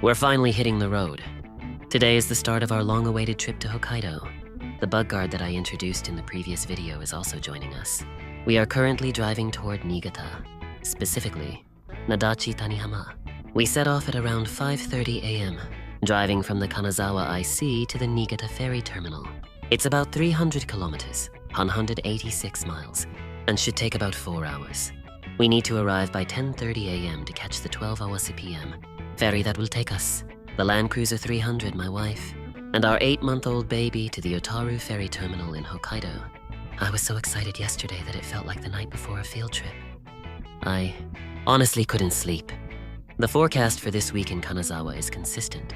We're finally hitting the road. Today is the start of our long-awaited trip to Hokkaido. The bug guard that I introduced in the previous video is also joining us. We are currently driving toward Niigata, specifically Nadachi Tanihama. We set off at around 5:30 a.m., driving from the Kanazawa IC to the Niigata ferry terminal. It's about 300 kilometers, 186 miles, and should take about 4 hours. We need to arrive by 10:30 a.m. to catch the 12-hour CPM ferry that will take us, the Land Cruiser 300, my wife, and our 8-month-old baby to the Otaru ferry terminal in Hokkaido. I was so excited yesterday that it felt like the night before a field trip. I honestly couldn't sleep. The forecast for this week in Kanazawa is consistent.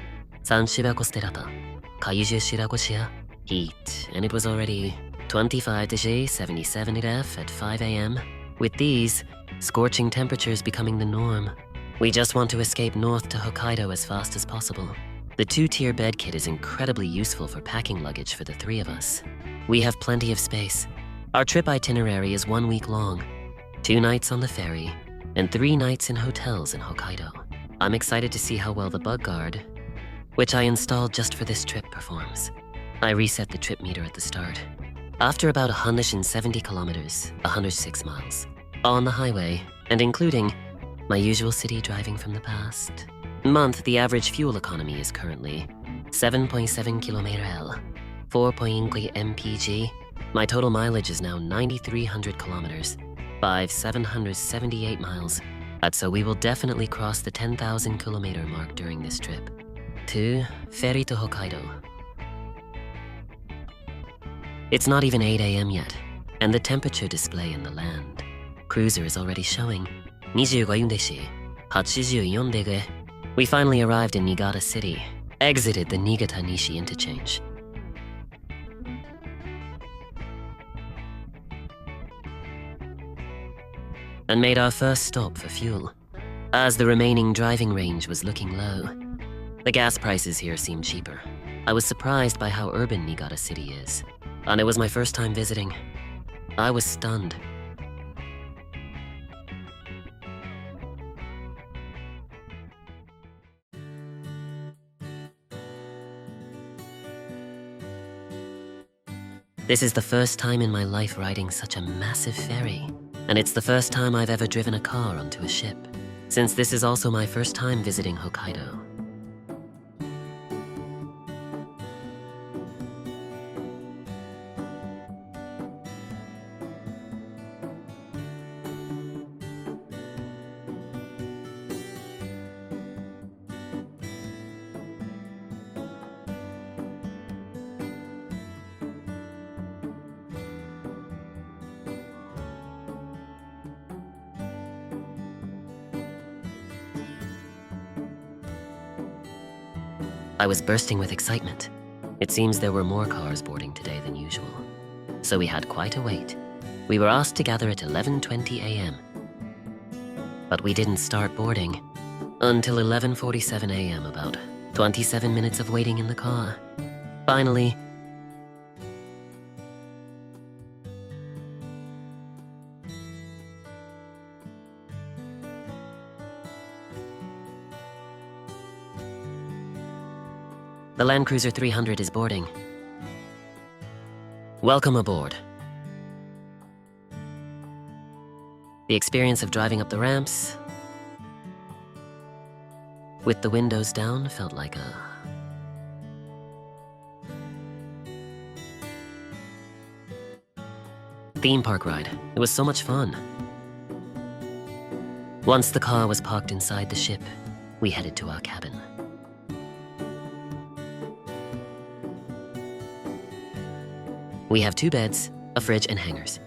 Heat, and it was already 25 degrees, 77 ref at 5 a.m. With these, scorching temperatures becoming the norm. We just want to escape north to Hokkaido as fast as possible. The 2-tier bed kit is incredibly useful for packing luggage for the 3 of us. We have plenty of space. Our trip itinerary is 1 week long, 2 nights on the ferry, and 3 nights in hotels in Hokkaido. I'm excited to see how well the bug guard, which I installed just for this trip, performs. I reset the trip meter at the start. After about 170 kilometers, 106 miles, on the highway, and including my usual city driving from the past month, the average fuel economy is currently 7.7 km/L, 4.5 mpg. My total mileage is now 9,300 kilometers, 5,778 miles. So we will definitely cross the 10,000 kilometer mark during this trip. To ferry to Hokkaido. It's not even 8 a.m. yet, and the temperature display in the land cruiser is already showing 25 deshi, 84 degree. We finally arrived in Niigata City, exited the Niigata Nishi interchange. And made our first stop for fuel, as the remaining driving range was looking low. The gas prices here seemed cheaper. I was surprised by how urban Niigata City is, and it was my first time visiting. I was stunned. This is the first time in my life riding such a massive ferry, and it's the first time I've ever driven a car onto a ship, since this is also my first time visiting Hokkaido. I was bursting with excitement. It seems there were more cars boarding today than usual, so we had quite a wait. We were asked to gather at 11:20 a.m., but we didn't start boarding until 11:47 a.m., about 27 minutes of waiting in the car. Finally, the Land Cruiser 300 is boarding. Welcome aboard. The experience of driving up the ramps with the windows down felt like a theme park ride. It was so much fun. Once the car was parked inside the ship, we headed to our cabin. We have 2 beds, a fridge, and hangers.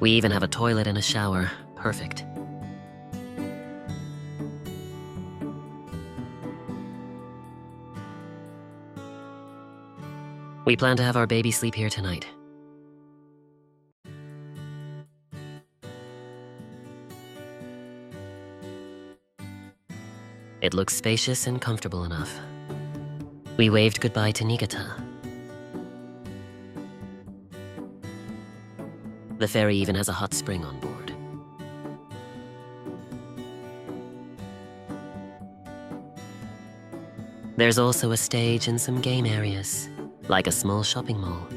We even have a toilet and a shower. Perfect. We plan to have our baby sleep here tonight. It looks spacious and comfortable enough. We waved goodbye to Niigata. The ferry even has a hot spring on board. There's also a stage and some game areas, like a small shopping mall.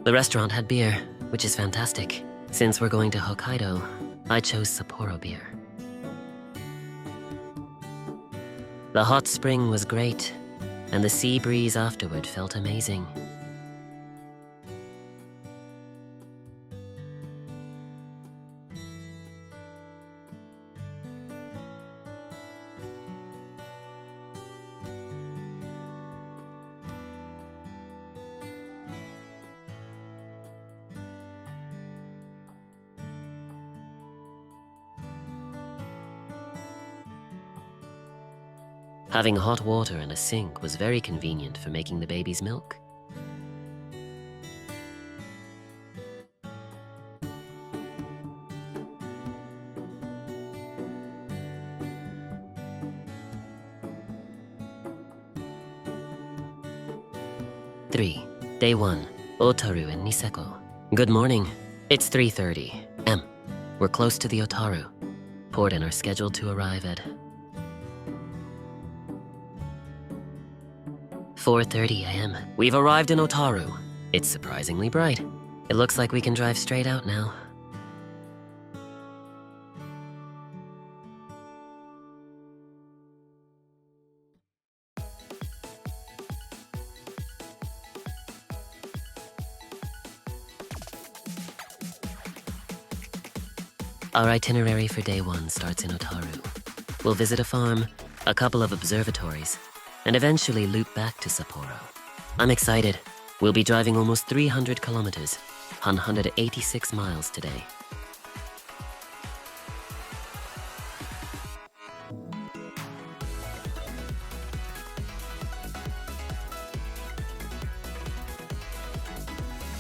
The restaurant had beer, which is fantastic. Since we're going to Hokkaido, I chose Sapporo beer. The hot spring was great, and the sea breeze afterward felt amazing. Having hot water and a sink was very convenient for making the baby's milk. Day 1, Otaru and Niseko. Good morning. It's 3:30 am. We're close to the Otaru. Port and are scheduled to arrive at 4:30 am. We've arrived in Otaru. It's surprisingly bright. It looks like we can drive straight out now. Our itinerary for day 1 starts in Otaru. We'll visit a farm, a couple of observatories, and eventually loop back to Sapporo. I'm excited. We'll be driving almost 300 kilometers, 186 miles today.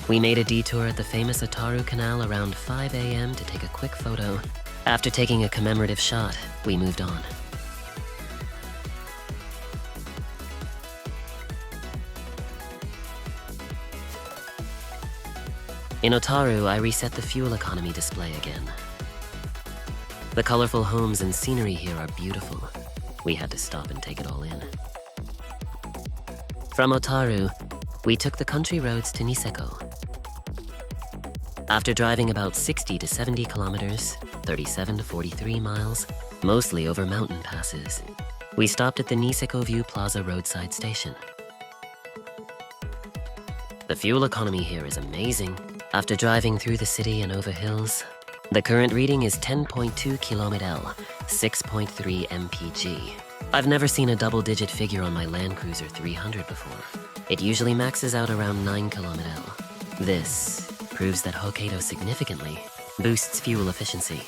We made a detour at the famous Otaru Canal around 5 a.m. to take a quick photo. After taking a commemorative shot, we moved on. In Otaru, I reset the fuel economy display again. The colorful homes and scenery here are beautiful. We had to stop and take it all in. From Otaru, we took the country roads to Niseko. After driving about 60 to 70 kilometers, 37 to 43 miles, mostly over mountain passes, we stopped at the Niseko View Plaza roadside station. The fuel economy here is amazing. After driving through the city and over hills, the current reading is 10.2 km/L, 6.3 mpg. I've never seen a double-digit figure on my Land Cruiser 300 before. It usually maxes out around 9 km/L. This proves that Hokkaido significantly boosts fuel efficiency.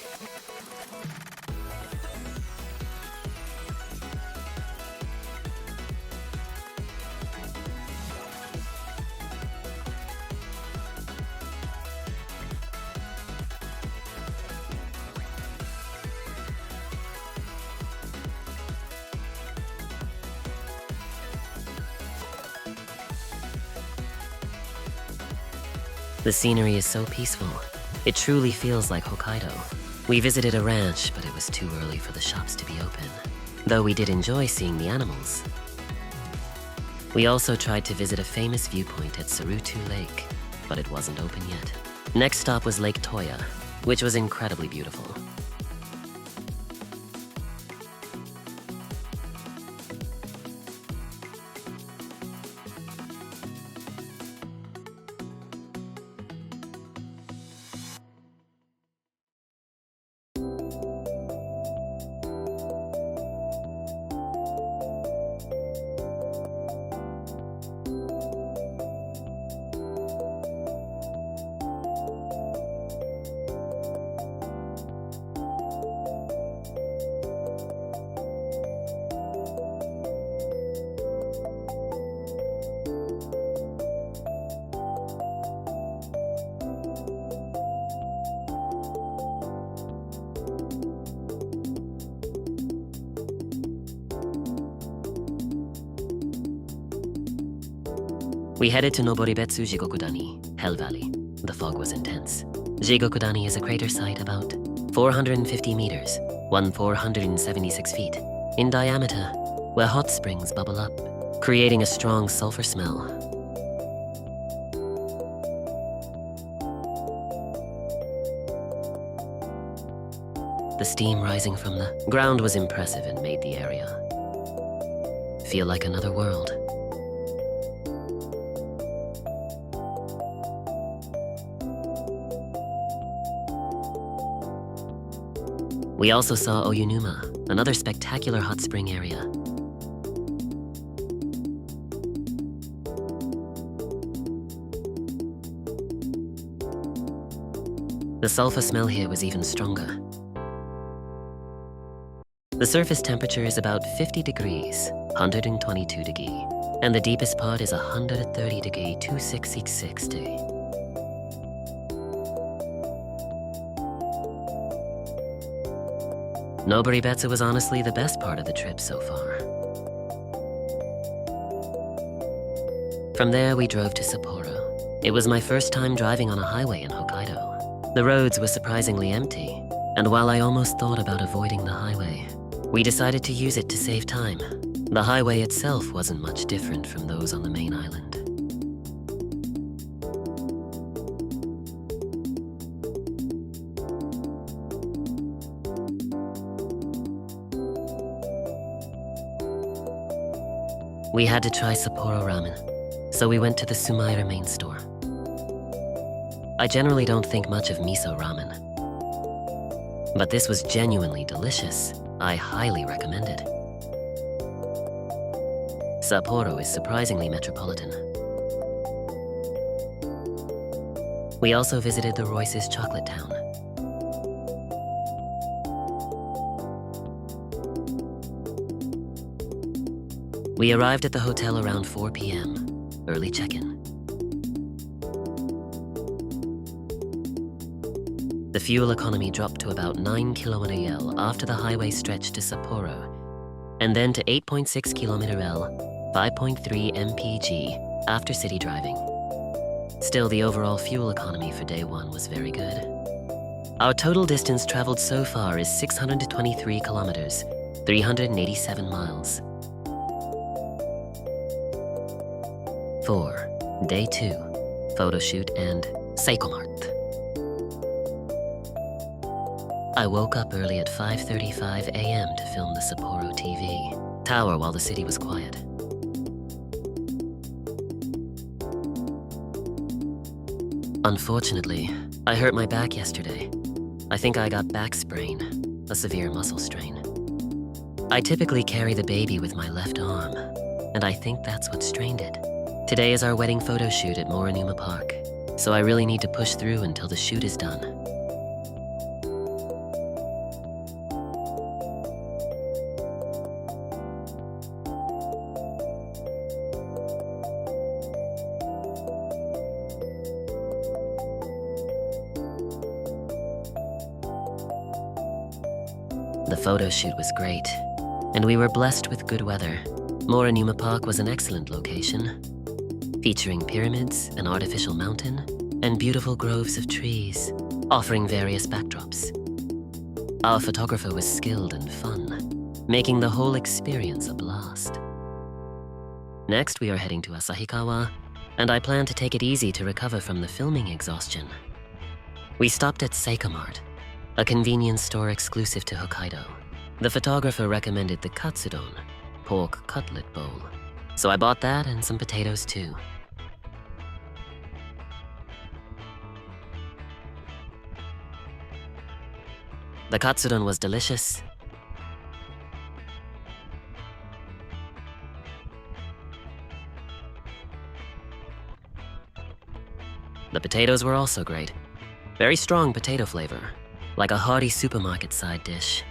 The scenery is so peaceful. It truly feels like Hokkaido. We visited a ranch, but it was too early for the shops to be open, though we did enjoy seeing the animals. We also tried to visit a famous viewpoint at Sarutu Lake, but it wasn't open yet. Next stop was Lake Toya, which was incredibly beautiful. We headed to Noboribetsu Jigokudani, Hell Valley. The fog was intense. Jigokudani is a crater site about 450 meters, 1,476 feet, in diameter, where hot springs bubble up, creating a strong sulfur smell. The steam rising from the ground was impressive and made the area feel like another world. We also saw Oyunuma, another spectacular hot spring area. The sulfur smell here was even stronger. The surface temperature is about 50 degrees, 122 degree, and the deepest part is 130 degree, 2666 degree. Noboribetsu was honestly the best part of the trip so far. From there, we drove to Sapporo. It was my first time driving on a highway in Hokkaido. The roads were surprisingly empty, and while I almost thought about avoiding the highway, we decided to use it to save time. The highway itself wasn't much different from those on the main island. We had to try Sapporo ramen, so we went to the Sumaira main store. I generally don't think much of miso ramen, but this was genuinely delicious. I highly recommend it. Sapporo is surprisingly metropolitan. We also visited the Royce's chocolate town. We arrived at the hotel around 4 p.m., early check-in. The fuel economy dropped to about 9 km/L after the highway stretched to Sapporo, and then to 8.6 km/L, 5.3 mpg after city driving. Still, the overall fuel economy for day one was very good. Our total distance traveled so far is 623 kilometers, 387 miles. 4. Day 2, photo shoot and Seicomart. I woke up early at 5:35 a.m. to film the Sapporo TV tower while the city was quiet. Unfortunately, I hurt my back yesterday. I think I got back sprain, a severe muscle strain. I typically carry the baby with my left arm, and I think that's what strained it. Today is our wedding photo shoot at Morinuma Park, so I really need to push through until the shoot is done. The photo shoot was great, and we were blessed with good weather. Morinuma Park was an excellent location, featuring pyramids, an artificial mountain, and beautiful groves of trees, offering various backdrops. Our photographer was skilled and fun, making the whole experience a blast. Next, we are heading to Asahikawa, and I plan to take it easy to recover from the filming exhaustion. We stopped at Seicomart, a convenience store exclusive to Hokkaido. The photographer recommended the katsudon, pork cutlet bowl, so I bought that and some potatoes too. The katsudon was delicious. The potatoes were also great. Very strong potato flavor, like a hearty supermarket side dish.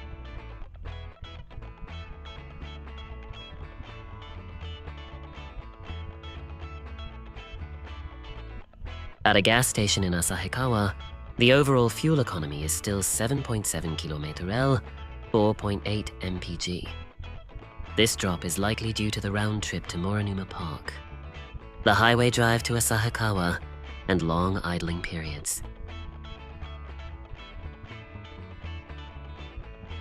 At a gas station in Asahikawa, the overall fuel economy is still 7.7 km/L, 4.8 mpg. This drop is likely due to the round trip to Morinuma Park. the highway drive to Asahikawa, and long idling periods.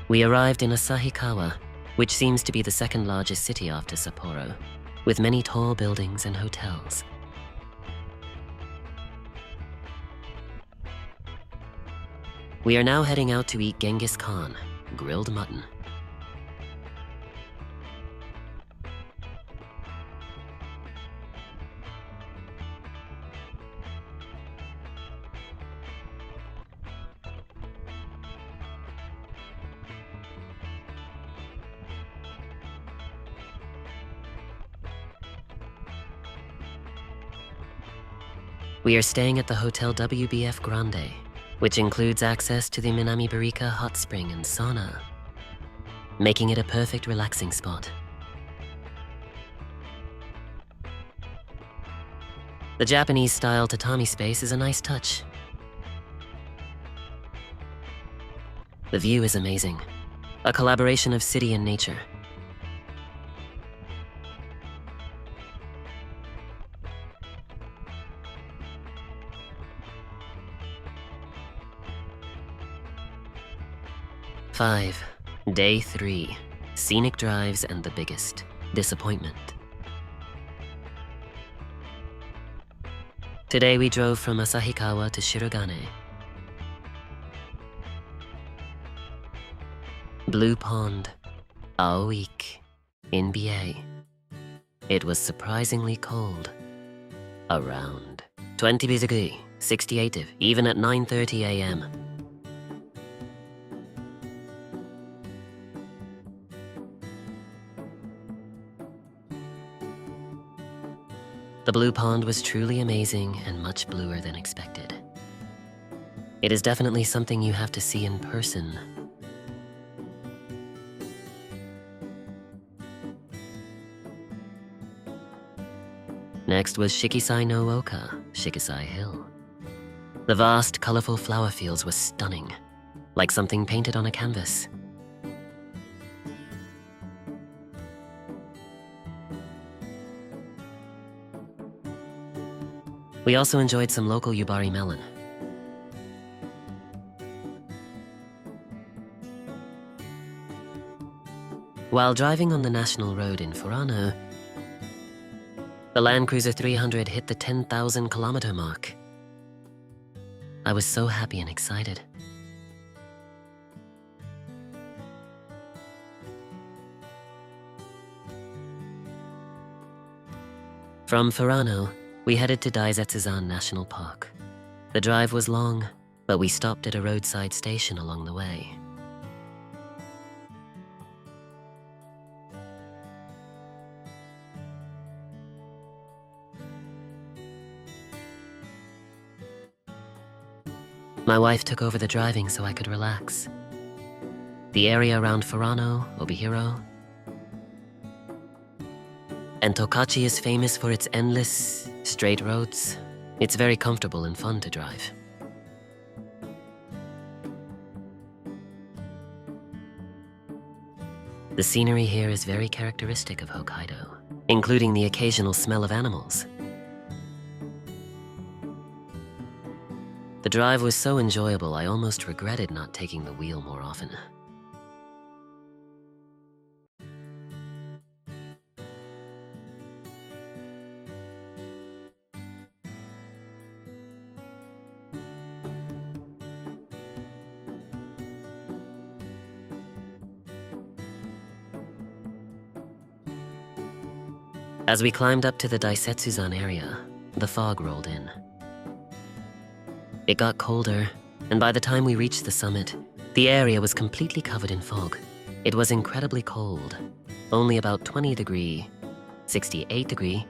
We arrived in Asahikawa, which seems to be the second largest city after Sapporo, with many tall buildings and hotels. We are now heading out to eat Genghis Khan, grilled mutton. We are staying at the Hotel WBF Grande, which includes access to the Minami Barika hot spring and sauna, making it a perfect relaxing spot. The Japanese-style tatami space is a nice touch. The view is amazing, a collaboration of city and nature. Day 3, scenic drives and the biggest disappointment. Today we drove from Asahikawa to Shirogane. Blue Pond, Aoik, NBA. It was surprisingly cold. Around 20 degrees, 68, even at 9:30 a.m. The Blue Pond was truly amazing and much bluer than expected. It is definitely something you have to see in person. Next was Shikisai no Oka, Shikisai Hill. The vast, colorful flower fields were stunning, like something painted on a canvas. We also enjoyed some local Yubari melon. While driving on the national road in Furano, the Land Cruiser 300 hit the 10,000 kilometer mark. I was so happy and excited. From Furano, we headed to Daizetsuzan National Park. The drive was long, but we stopped at a roadside station along the way. My wife took over the driving so I could relax. The area around Furano, Obihiro, and Tokachi is famous for its endless, straight roads. It's very comfortable and fun to drive. The scenery here is very characteristic of Hokkaido, including the occasional smell of animals. The drive was so enjoyable, I almost regretted not taking the wheel more often. As we climbed up to the Daisetsuzan area, the fog rolled in. It got colder, and by the time we reached the summit, the area was completely covered in fog. It was incredibly cold, only about 20 degrees, 68 degrees,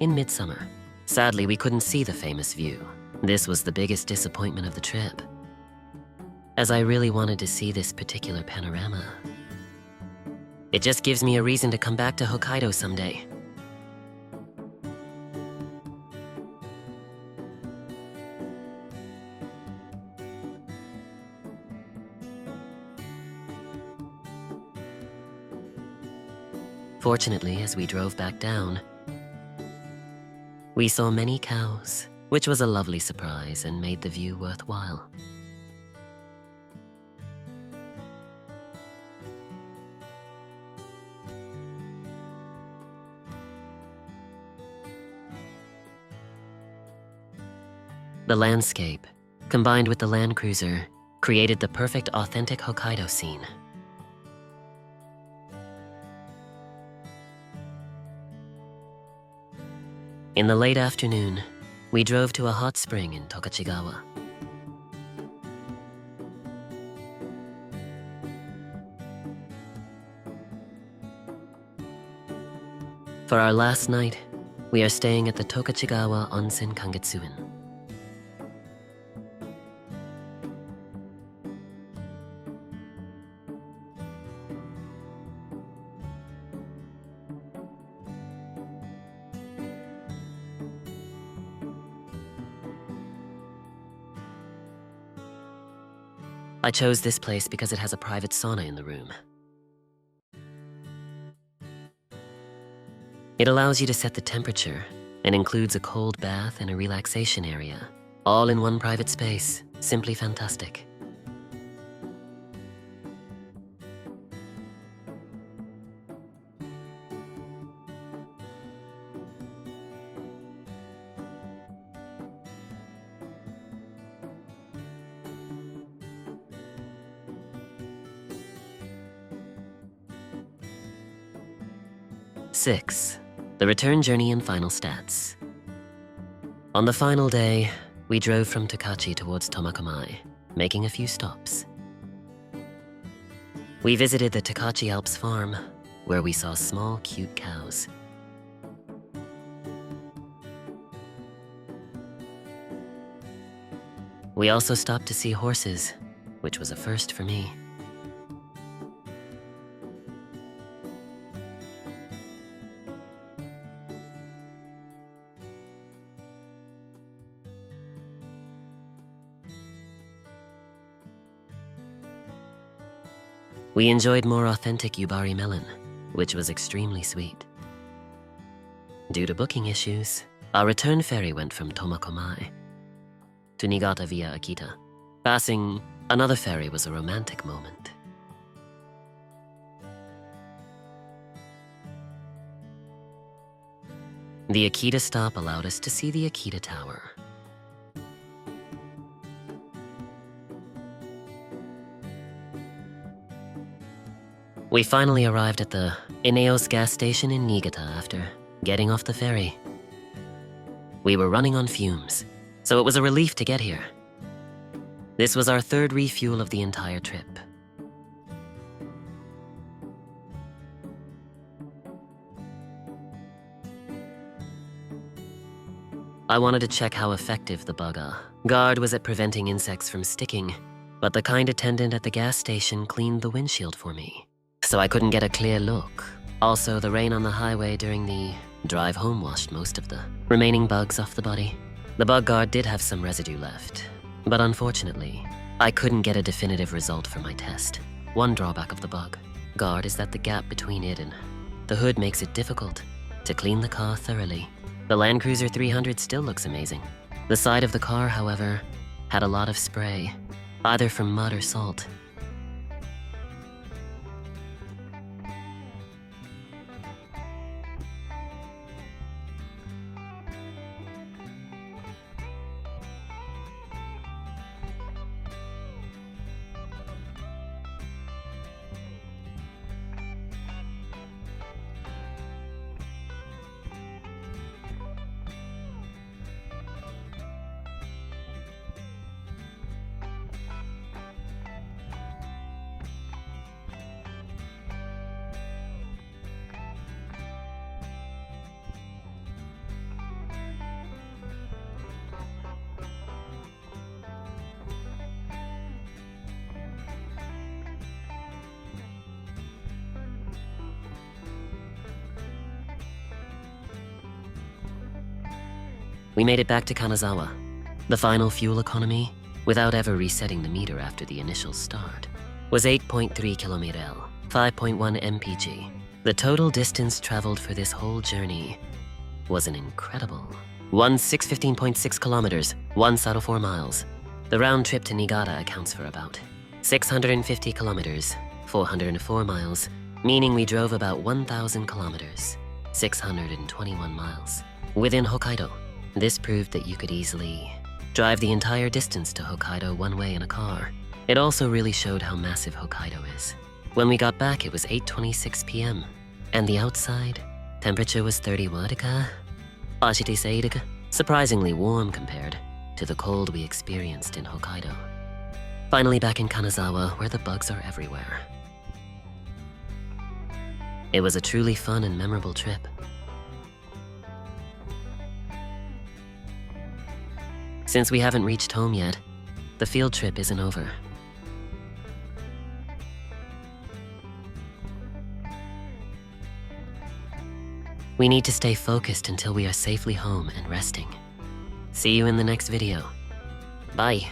in midsummer. Sadly, we couldn't see the famous view. This was the biggest disappointment of the trip, as I really wanted to see this particular panorama. It just gives me a reason to come back to Hokkaido someday. Fortunately, as we drove back down, We saw many cows, which was a lovely surprise and made the view worthwhile. The landscape, combined with the Land Cruiser, created the perfect authentic Hokkaido scene. In the late afternoon, we drove to a hot spring in Tokachigawa. For our last night, we are staying at the Tokachigawa Onsen Kangetsuin. I chose this place because it has a private sauna in the room. It allows you to set the temperature and includes a cold bath and a relaxation area, all in one private space. Simply fantastic. Six, the return journey and final stats. On the final day, we drove from Tokachi towards Tomakomai, making a few stops. We visited the Tokachi Alps farm, where we saw small, cute cows. We also stopped to see horses, which was a first for me. We enjoyed more authentic Yubari melon, which was extremely sweet. Due to booking issues, our return ferry went from Tomakomai to Niigata via Akita. Passing another ferry was a romantic moment. The Akita stop allowed us to see the Akita Tower. We finally arrived at the Ineos gas station in Niigata after getting off the ferry. We were running on fumes, so it was a relief to get here. This was our third refuel of the entire trip. I wanted to check how effective the bug guard was at preventing insects from sticking, but the kind attendant at the gas station cleaned the windshield for me, so I couldn't get a clear look. Also, the rain on the highway during the drive home washed most of the remaining bugs off the body. The bug guard did have some residue left, but unfortunately, I couldn't get a definitive result for my test. One drawback of the bug guard is that the gap between it and the hood makes it difficult to clean the car thoroughly. The Land Cruiser 300 still looks amazing. The side of the car, however, had a lot of spray, either from mud or salt. We made it back to Kanazawa. The final fuel economy, without ever resetting the meter after the initial start, was 8.3 km, 5.1 mpg. The total distance traveled for this whole journey was an incredible One 615.6 kilometers, 1 out of 4 miles. The round trip to Niigata accounts for about 650 kilometers, 404 miles, meaning we drove about 1,000 kilometers, 621 miles, within Hokkaido. This proved that you could easily drive the entire distance to Hokkaido one way in a car. It also really showed how massive Hokkaido is. When we got back, it was 8:26 p.m. And the outside temperature was 31 ka, surprisingly warm compared to the cold we experienced in Hokkaido. Finally back in Kanazawa, where the bugs are everywhere. It was a truly fun and memorable trip. Since we haven't reached home yet, the field trip isn't over. We need to stay focused until we are safely home and resting. See you in the next video. Bye.